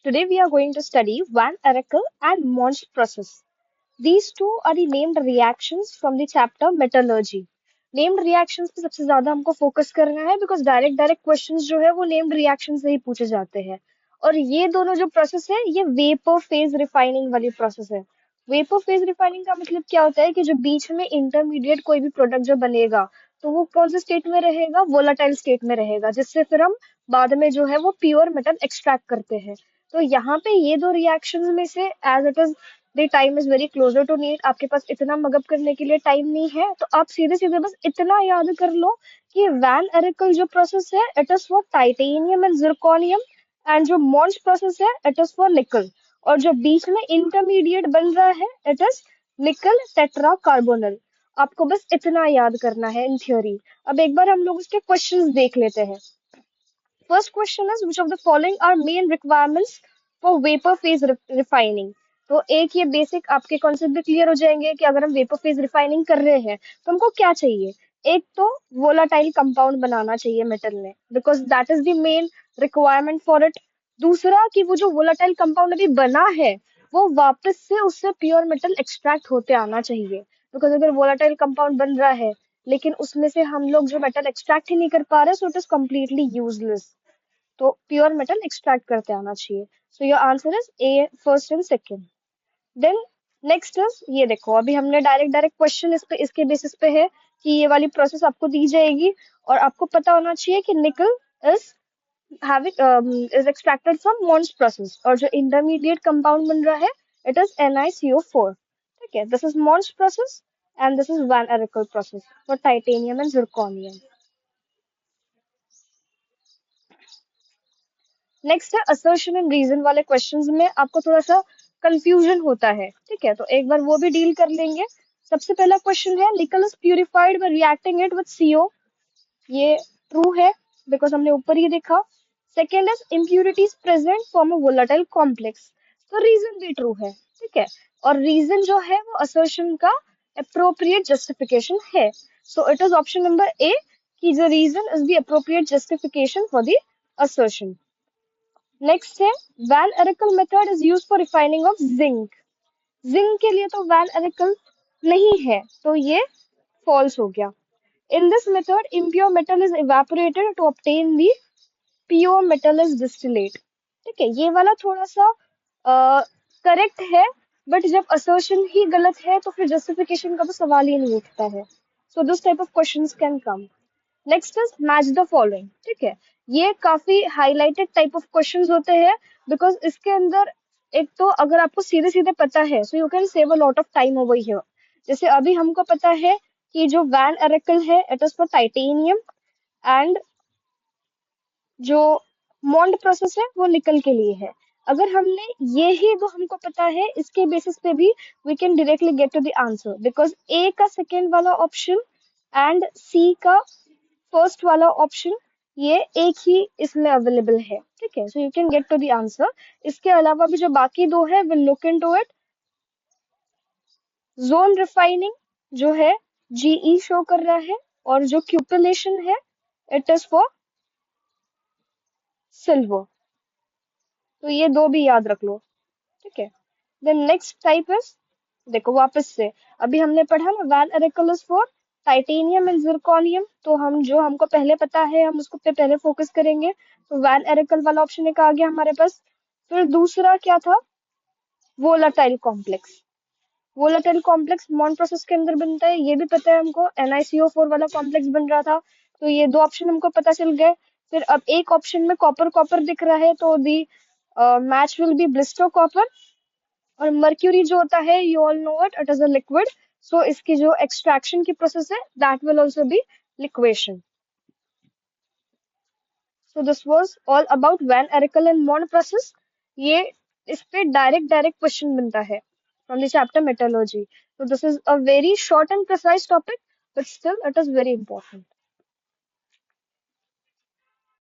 Today we are going to study Van Arkel and Monge process. These two are the named reactions from the chapter Metallurgy. Named reactions पे सबसे ज्यादा हमको focus करना है because direct questions जो है वो नेम्ड रिएक्शन से ही पूछे जाते हैं. और ये दोनों जो प्रोसेस है ये वेपर फेज रिफाइनिंग वाली प्रोसेस है. वेपर फेज रिफाइनिंग का मतलब क्या होता है कि जो बीच में इंटरमीडिएट कोई भी प्रोडक्ट जो बनेगा तो वो कौन से स्टेट में रहेगा, वोलाटाइल स्टेट में रहेगा, जिससे फिर हम बाद में जो है वो प्योर मेटल एक्सट्रैक्ट करते हैं. तो यहाँ पे ये दो रिएक्शंस में से as it is the time is very closer to need, आपके पास इतना मगअप करने के लिए टाइम नहीं है, तो आप सीधे सीधे बस इतना याद कर लो कि वैन एरिकल जो प्रोसेस है it is for titanium and zirconium, and जो मॉन्च प्रोसेस है इट इज फॉर निकल, और जो बीच में इंटरमीडिएट बन रहा है इट इज निकल टेट्रा कार्बोनल. आपको बस इतना याद करना है इन थ्योरी. अब एक बार हम लोग उसके क्वेश्चंस देख लेते हैं. First question is which of the following are main requirements for vapor phase refining? तो एक ये बेसिक आपके कॉन्सेप्ट भी क्लियर हो जाएंगे कि अगर हम वेपर फेज रिफाइनिंग कर रहे हैं तो हमको क्या चाहिए. एक तो वोलाटाइल कंपाउंड बनाना चाहिए मेटल में, because that is the main requirement for it. दूसरा कि वो जो वोलाटाइल कंपाउंड अभी बना है वो वापस से उससे प्योर मेटल एक्सट्रैक्ट होते आना चाहिए, बिकॉज अगर वोलाटाइल कंपाउंड बन रहा है लेकिन उसमें से हम लोग जो मेटल एक्सट्रैक्ट ही नहीं कर पा रहे, so it is completely useless. तो प्योर मेटल एक्सट्रैक्ट करते आना चाहिए. So your answer is A, first and second. Then next is ये देखो, अभी हमने डायरेक्ट क्वेश्चन इस पे इसके बेसिस पे है कि ये वाली प्रोसेस आपको दी जाएगी और आपको पता होना चाहिए कि निकल is is extracted from Mond process, और जो इंटरमीडिएट कंपाउंड बन रहा है इट इज NiCO4. ठीक है, this is Mond's process and this is van Arkel process for titanium and zirconium. Next है असर्शन एंड रीजन वाले क्वेश्चंस में आपको थोड़ा सा कंफ्यूजन होता है. ठीक है, तो एक बार वो भी डील कर लेंगे. सबसे पहला क्वेश्चन है निकल is purified bye reacting it with CO. ये ट्रू है बिकॉज हमने ऊपर ही देखा. Second is impurities present form a volatile complex. तो रीजन भी ट्रू है. ठीक है, और रीजन जो है वो असर्शन का अप्रोप्रिएट जस्टिफिकेशन है. So it is option number A कि the reason is the appropriate justification for the assertion. Next है van Arkel method is use for refining of zinc. Zinc के लिए तो वैन एरिकल नहीं है, तो ये फॉल्स हो गया. In this method impure metal is evaporated to obtain the pure metal as distillate. ठीक है, ये वाला थोड़ा सा करेक्ट है, बट जब असर्शन ही गलत है तो फिर जस्टिफिकेशन का तो सवाल ही नहीं उठता है. So this type of questions can come. Next is match the following. ठीक है, ये काफी हाईलाइटेड टाइप ऑफ क्वेश्चंस होते हैं बिकॉज इसके अंदर एक तो अगर आपको सीधे सीधे पता है so you can save a lot of time over here. जैसे अभी हमको पता है कि जो वैन एरिकल है it is for titanium and जो मॉन्ड प्रोसेस है वो निकल के लिए है. अगर हमने ये ही दो हमको पता है इसके बेसिस पे भी we can directly get to the answer, because A का सेकेंड वाला ऑप्शन एंड सी का फर्स्ट वाला ऑप्शन ये एक ही इसमें अवेलेबल है. ठीक है, so you can get to the answer. इसके अलावा भी जो बाकी दो है will look into it. Zone refining जो है GE शो कर रहा है, और जो क्यूपिलेशन है इट इज फॉर सिल्वर. तो ये दो भी याद रख लो. ठीक है, देन नेक्स्ट टाइप इज, देखो वापस से अभी हमने पढ़ा ना van Arkel is for titanium and zirconium, तो हम जो हमको पहले पता है हम उसको पे पहले फोकस करेंगे. तो वैन एरिकल वाला ऑप्शन एक आ गया हमारे पास. फिर दूसरा क्या था, volatile complex. Volatile complex Mond process के अंदर बनता है, ये भी पता है हमको. NiCO4 वाला कॉम्प्लेक्स बन रहा था, तो ये दो ऑप्शन हमको पता चल गए. फिर अब एक ऑप्शन में कॉपर कॉपर दिख रहा है, तो the matte will be blister copper. और मर्क्यूरी जो होता है you all know it, it is a liquid, so इसकी जो एक्सट्रैक्शन की प्रोसेस है that will also be liquation. So this was all about van Arkel and Mond process. ये इस पे डायरेक्ट क्वेश्चन बनता है from the chapter metallurgy. So this is a very short and precise topic, but still it is very important.